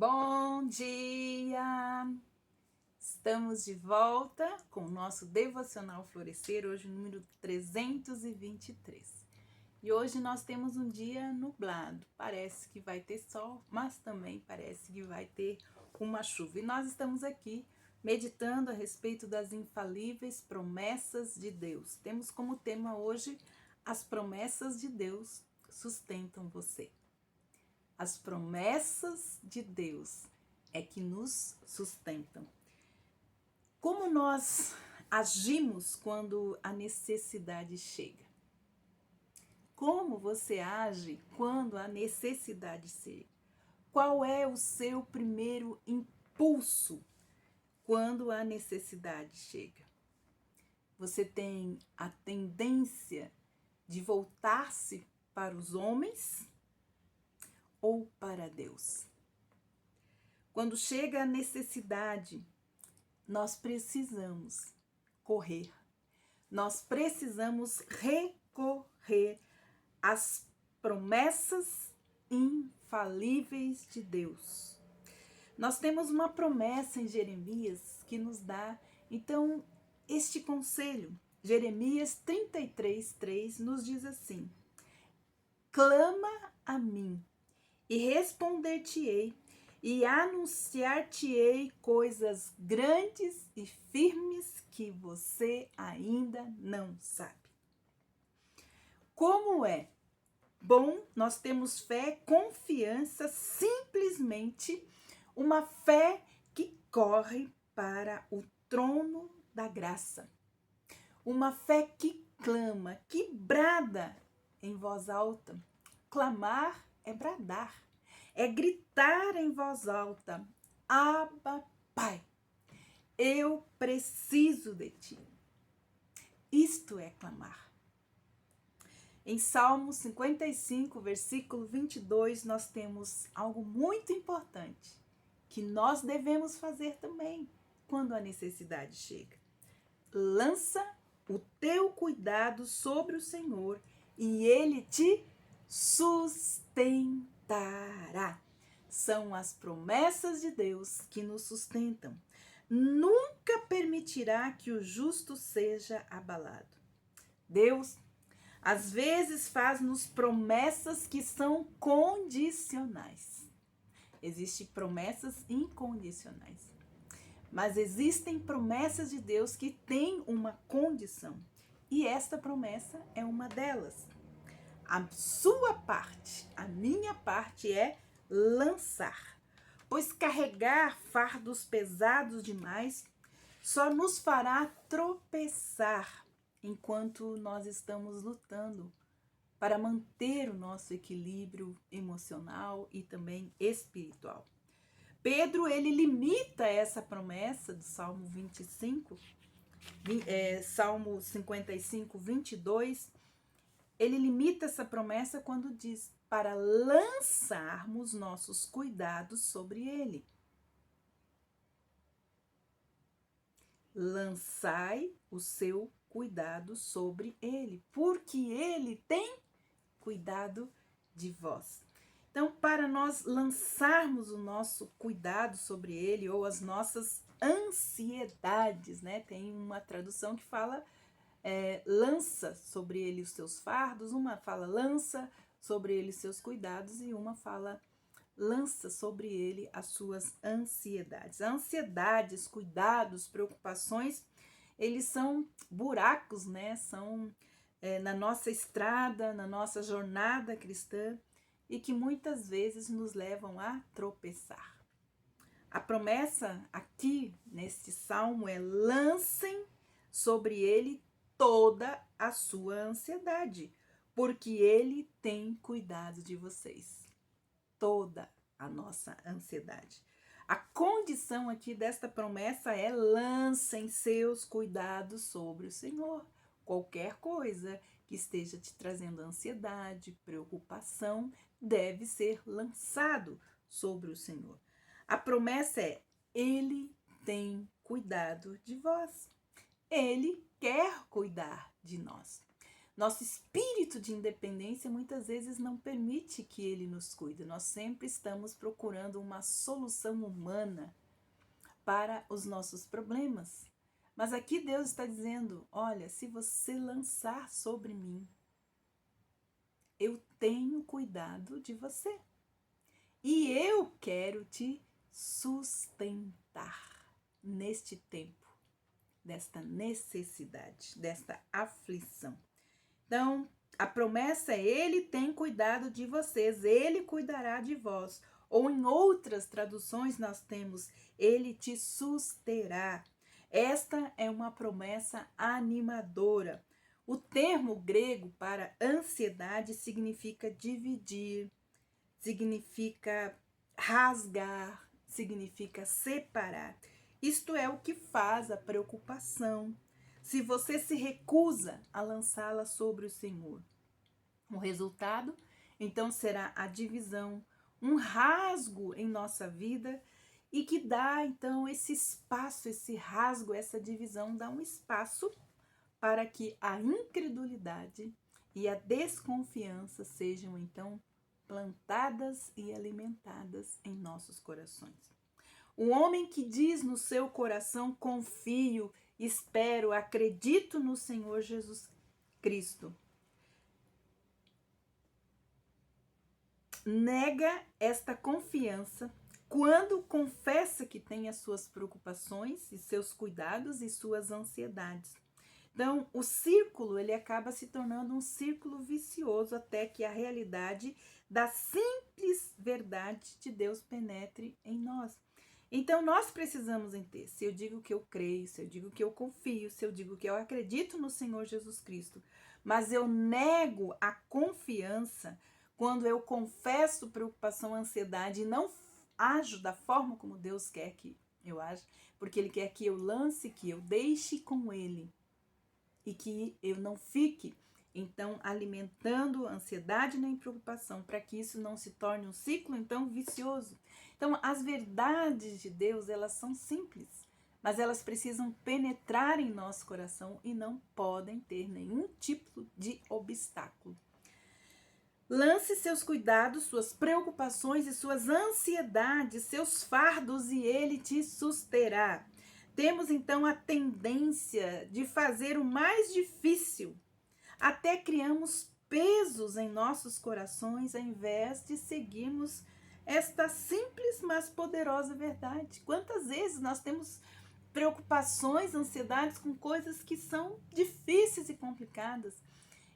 Bom dia! Estamos de volta com o nosso Devocional Florescer, hoje o número 323. E hoje nós temos um dia nublado. Parece que vai ter sol, mas também parece que vai ter uma chuva. E nós estamos aqui meditando a respeito das infalíveis promessas de Deus. Temos como tema hoje: as promessas de Deus sustentam você. As promessas de Deus é que nos sustentam. Como nós agimos quando a necessidade chega? Como você age quando a necessidade chega? Qual é o seu primeiro impulso quando a necessidade chega? Você tem a tendência de voltar-se para os homens ou para Deus? Quando chega a necessidade, nós precisamos correr. Nós precisamos recorrer às promessas infalíveis de Deus. Nós temos uma promessa em Jeremias que nos dá, então, este conselho. Jeremias 33:3 nos diz assim: clama a mim e responder-te-ei, e anunciar-te-ei coisas grandes e firmes que você ainda não sabe. Como é bom nós temos fé, confiança, simplesmente uma fé que corre para o trono da graça. Uma fé que clama, que brada em voz alta. Clamar é bradar, é gritar em voz alta: Abba, Pai, eu preciso de ti. Isto é clamar. Em Salmo 55, versículo 22, nós temos algo muito importante que nós devemos fazer também quando a necessidade chega. Lança o teu cuidado sobre o Senhor e Ele te sustentará. São as promessas de Deus que nos sustentam. Nunca permitirá que o justo seja abalado. Deus, às vezes, faz-nos promessas que são condicionais. Existem promessas incondicionais. Mas existem promessas de Deus que têm uma condição. E esta promessa é uma delas. A sua parte, a minha parte é lançar. Pois carregar fardos pesados demais só nos fará tropeçar enquanto nós estamos lutando para manter o nosso equilíbrio emocional e também espiritual. Pedro, ele limita essa promessa do Salmo 25, Salmo 55, 22, ele limita essa promessa quando diz para lançarmos nossos cuidados sobre ele. Lançai o seu cuidado sobre ele, porque ele tem cuidado de vós. Então, para nós lançarmos o nosso cuidado sobre ele ou as nossas ansiedades, né? Tem uma tradução que fala lança sobre ele os seus fardos, uma fala lança sobre ele os seus cuidados e uma fala lança sobre ele as suas ansiedades. Ansiedades, cuidados, preocupações, eles são buracos, né? São na nossa estrada, na nossa jornada cristã, e que muitas vezes nos levam a tropeçar. A promessa aqui neste salmo é: lancem sobre ele toda a sua ansiedade, porque ele tem cuidado de vocês. Toda a nossa ansiedade. A condição aqui desta promessa é: lancem seus cuidados sobre o Senhor. Qualquer coisa que esteja te trazendo ansiedade, preocupação, deve ser lançado sobre o Senhor. A promessa é: Ele tem cuidado de vós. Ele quer cuidar de nós. Nosso espírito de independência muitas vezes não permite que ele nos cuide. Nós sempre estamos procurando uma solução humana para os nossos problemas. Mas aqui Deus está dizendo, olha, se você lançar sobre mim, eu tenho cuidado de você. E eu quero te sustentar neste tempo, desta necessidade, desta aflição. Então, a promessa é: Ele tem cuidado de vocês, Ele cuidará de vós. Ou em outras traduções nós temos: Ele te susterá. Esta é uma promessa animadora. O termo grego para ansiedade significa dividir, significa rasgar, significa separar. Isto é o que faz a preocupação. Se você se recusa a lançá-la sobre o Senhor, o resultado, então, será a divisão, um rasgo em nossa vida e que dá, então, esse espaço, esse rasgo, essa divisão, dá um espaço para que a incredulidade e a desconfiança sejam, então, plantadas e alimentadas em nossos corações. O homem que diz no seu coração: confio, espero, acredito no Senhor Jesus Cristo, nega esta confiança quando confessa que tem as suas preocupações e seus cuidados e suas ansiedades. Então, o círculo, ele acaba se tornando um círculo vicioso até que a realidade da simples verdade de Deus penetre em nós. Então, nós precisamos entender, se eu digo que eu creio, se eu digo que eu confio, se eu digo que eu acredito no Senhor Jesus Cristo, mas eu nego a confiança quando eu confesso preocupação, ansiedade e não ajo da forma como Deus quer que eu aja, porque Ele quer que eu lance, que eu deixe com Ele e que eu não fique, então, alimentando a ansiedade nem preocupação, para que isso não se torne um ciclo, então, vicioso. Então, as verdades de Deus, elas são simples, mas elas precisam penetrar em nosso coração e não podem ter nenhum tipo de obstáculo. Lance seus cuidados, suas preocupações e suas ansiedades, seus fardos, e Ele te susterá. Temos então a tendência de fazer o mais difícil, até criamos pesos em nossos corações ao invés de seguirmos esta simples, mas poderosa verdade. Quantas vezes nós temos preocupações, ansiedades com coisas que são difíceis e complicadas,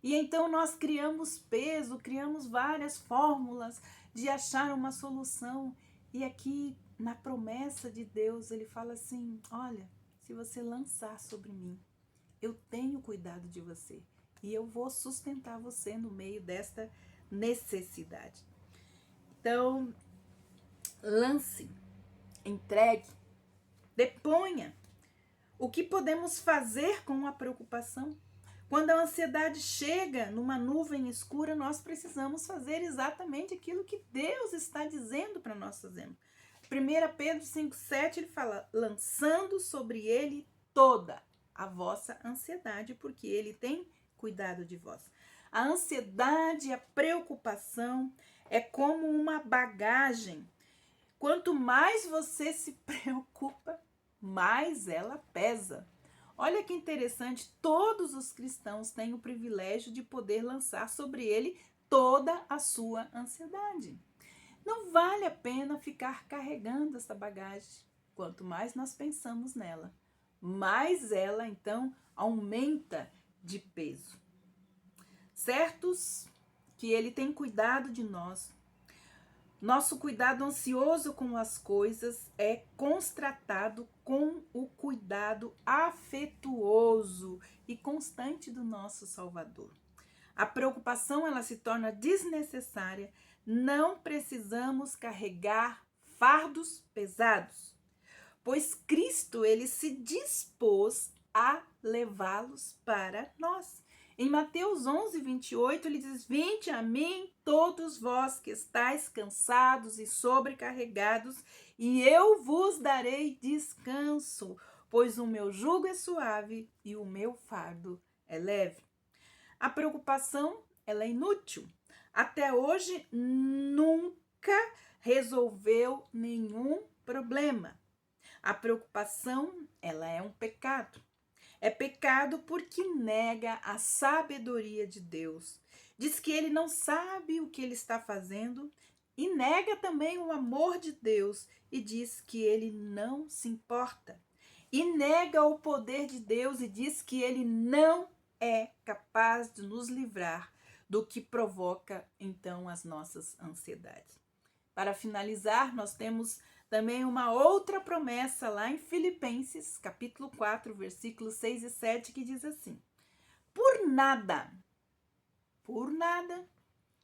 e então nós criamos peso, criamos várias fórmulas de achar uma solução. E aqui na promessa de Deus, ele fala assim: olha, se você lançar sobre mim, eu tenho cuidado de você e eu vou sustentar você no meio desta necessidade. Então, lance, entregue, deponha. O que podemos fazer com a preocupação? Quando a ansiedade chega numa nuvem escura, nós precisamos fazer exatamente aquilo que Deus está dizendo para nós fazermos. 1 Pedro 5,7, ele fala: lançando sobre ele toda a vossa ansiedade, porque ele tem cuidado de vós. A ansiedade, a preocupação é como uma bagagem. Quanto mais você se preocupa, mais ela pesa. Olha que interessante, todos os cristãos têm o privilégio de poder lançar sobre ele toda a sua ansiedade. Não vale a pena ficar carregando essa bagagem. Quanto mais nós pensamos nela, mais ela então aumenta de peso. Certos que ele tem cuidado de nós. Nosso cuidado ansioso com as coisas é constatado com o cuidado afetuoso e constante do nosso Salvador. A preocupação, ela se torna desnecessária. Não precisamos carregar fardos pesados, pois Cristo, ele se dispôs a levá-los para nós. Em Mateus 11:28, ele diz: vinde a mim todos vós que estáis cansados e sobrecarregados, e eu vos darei descanso, pois o meu jugo é suave e o meu fardo é leve. A preocupação, ela é inútil. Até hoje, nunca resolveu nenhum problema. A preocupação, ela é um pecado. É pecado porque nega a sabedoria de Deus. Diz que ele não sabe o que ele está fazendo e nega também o amor de Deus e diz que ele não se importa. E nega o poder de Deus e diz que ele não é capaz de nos livrar do que provoca então as nossas ansiedades. Para finalizar, nós temos também uma outra promessa lá em Filipenses, capítulo 4, versículos 6 e 7, que diz assim: por nada,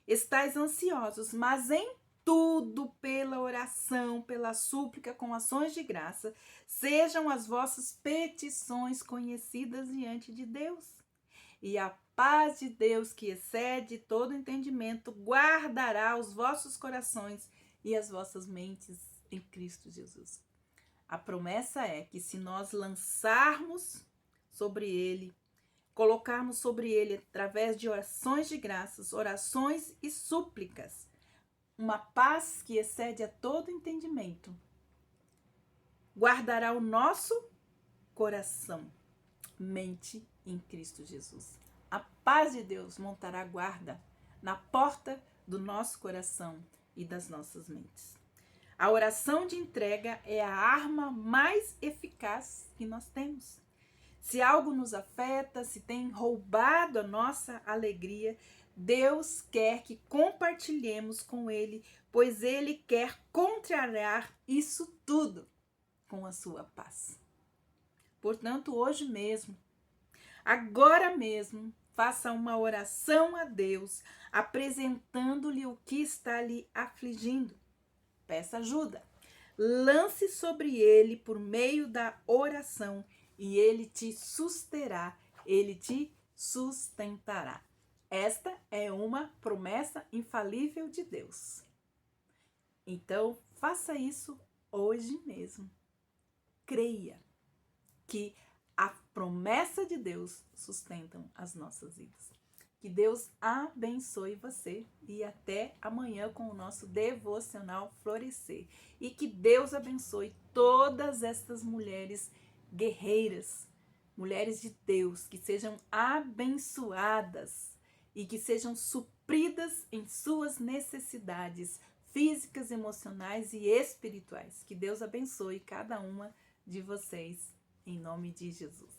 estais ansiosos, mas em tudo, pela oração, pela súplica, com ações de graça, sejam as vossas petições conhecidas diante de Deus. E a paz de Deus, que excede todo entendimento, guardará os vossos corações e as vossas mentes em Cristo Jesus. A promessa é que se nós lançarmos sobre ele, colocarmos sobre ele através de orações de graças, orações e súplicas, uma paz que excede a todo entendimento, guardará o nosso coração, mente em Cristo Jesus. A paz de Deus montará guarda na porta do nosso coração e das nossas mentes. A oração de entrega é a arma mais eficaz que nós temos. Se algo nos afeta, se tem roubado a nossa alegria, Deus quer que compartilhemos com Ele, pois Ele quer contrariar isso tudo com a sua paz. Portanto, hoje mesmo, agora mesmo, faça uma oração a Deus, apresentando-lhe o que está lhe afligindo. Peça ajuda. Lance sobre ele por meio da oração e ele te susterá, ele te sustentará. Esta é uma promessa infalível de Deus. Então, faça isso hoje mesmo. Creia que a promessa de Deus sustentam as nossas vidas. Que Deus abençoe você e até amanhã com o nosso devocional Florescer. E que Deus abençoe todas estas mulheres guerreiras, mulheres de Deus, que sejam abençoadas e que sejam supridas em suas necessidades físicas, emocionais e espirituais. Que Deus abençoe cada uma de vocês, em nome de Jesus.